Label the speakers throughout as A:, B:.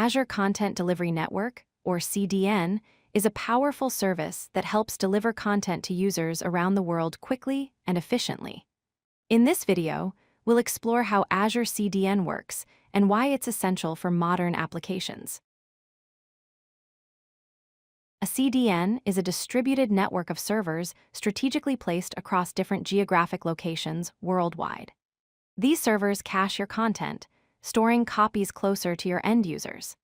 A: Azure Content Delivery Network, or CDN, is a powerful service that helps deliver content to users around the world quickly and efficiently. In this video, we'll explore how Azure CDN works and why it's essential for modern applications. A CDN is a distributed network of servers strategically placed across different geographic locations worldwide. These servers cache your content, storing copies closer to your end users.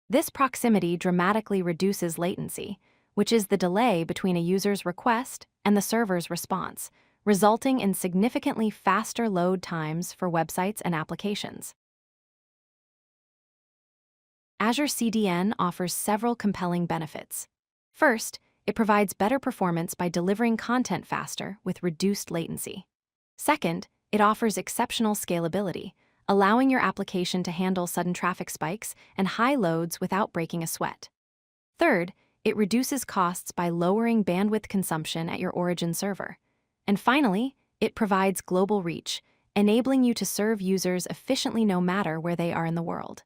A: This proximity dramatically reduces latency, which is the delay between a user's request and the server's response, resulting in significantly faster load times for websites and applications. Azure CDN offers several compelling benefits. First, it provides better performance by delivering content faster with reduced latency. Second, it offers exceptional scalability, allowing your application to handle sudden traffic spikes and high loads without breaking a sweat. Third, it reduces costs by lowering bandwidth consumption at your origin server. And finally, it provides global reach, enabling you to serve users efficiently no matter where they are in the world.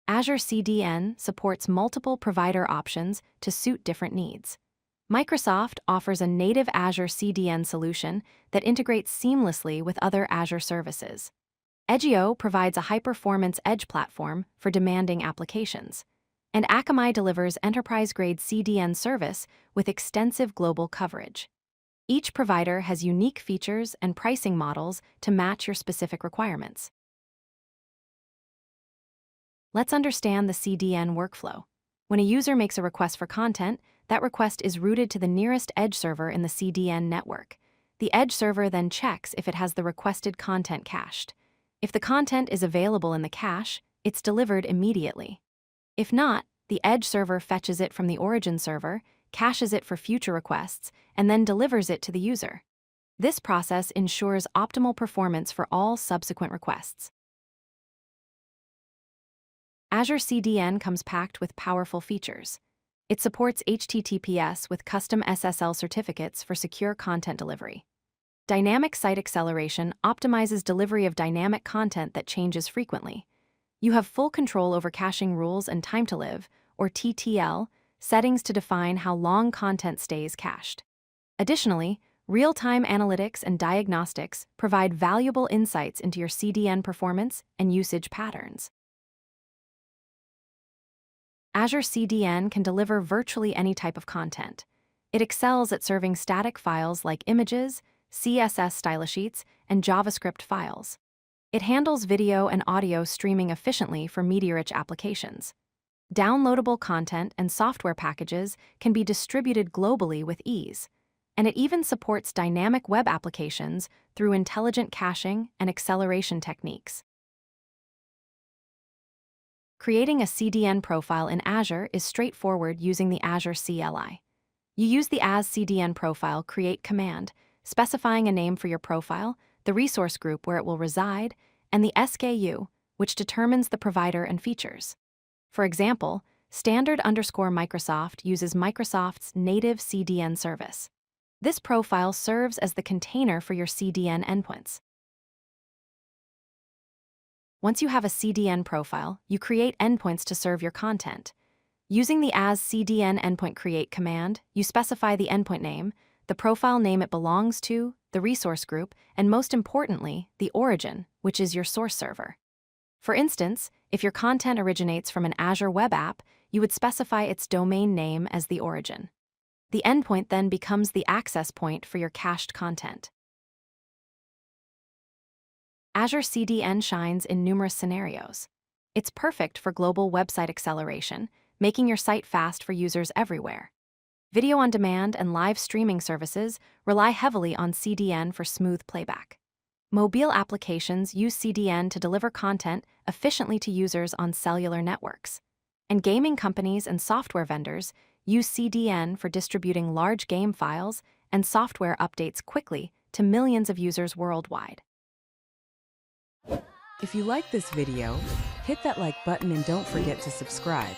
A: Azure CDN supports multiple provider options to suit different needs. Microsoft offers a native Azure CDN solution that integrates seamlessly with other Azure services. Edgio provides a high-performance edge platform for demanding applications. And Akamai delivers enterprise-grade CDN service with extensive global coverage. Each provider has unique features and pricing models to match your specific requirements. Let's understand the CDN workflow. When a user makes a request for content, that request is routed to the nearest edge server in the CDN network. The edge server then checks if it has the requested content cached. If the content is available in the cache, it's delivered immediately. If not, the edge server fetches it from the origin server, caches it for future requests, and then delivers it to the user. This process ensures optimal performance for all subsequent requests. Azure CDN comes packed with powerful features. It supports HTTPS with custom SSL certificates for secure content delivery. Dynamic site acceleration optimizes delivery of dynamic content that changes frequently. You have full control over caching rules and time to live, or TTL, settings to define how long content stays cached. Additionally, real-time analytics and diagnostics provide valuable insights into your CDN performance and usage patterns. Azure CDN can deliver virtually any type of content. It excels at serving static files like images, CSS stylesheets, and JavaScript files. It handles video and audio streaming efficiently for media-rich applications. Downloadable content and software packages can be distributed globally with ease, and it even supports dynamic web applications through intelligent caching and acceleration techniques. Creating a CDN profile in Azure is straightforward using the Azure CLI. You use the Azure CDN Profile create command, specifying a name for your profile, the resource group where it will reside, and the SKU, which determines the provider and features. For example, standard_Microsoft uses Microsoft's native CDN service. This profile serves as the container for your CDN endpoints. Once you have a CDN profile, you create endpoints to serve your content. Using the Azure CDN Endpoint create command, you specify the endpoint name, the profile name it belongs to, the resource group, and most importantly, the origin, which is your source server. For instance, if your content originates from an Azure web app, you would specify its domain name as the origin. The endpoint then becomes the access point for your cached content. Azure CDN shines in numerous scenarios. It's perfect for global website acceleration, making your site fast for users everywhere. Video on demand and live streaming services rely heavily on CDN for smooth playback. Mobile applications use CDN to deliver content efficiently to users on cellular networks. And gaming companies and software vendors use CDN for distributing large game files and software updates quickly to millions of users worldwide.
B: If you like this video, hit that like button and don't forget to subscribe.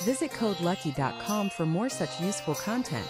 B: Visit codelucky.com for more such useful content.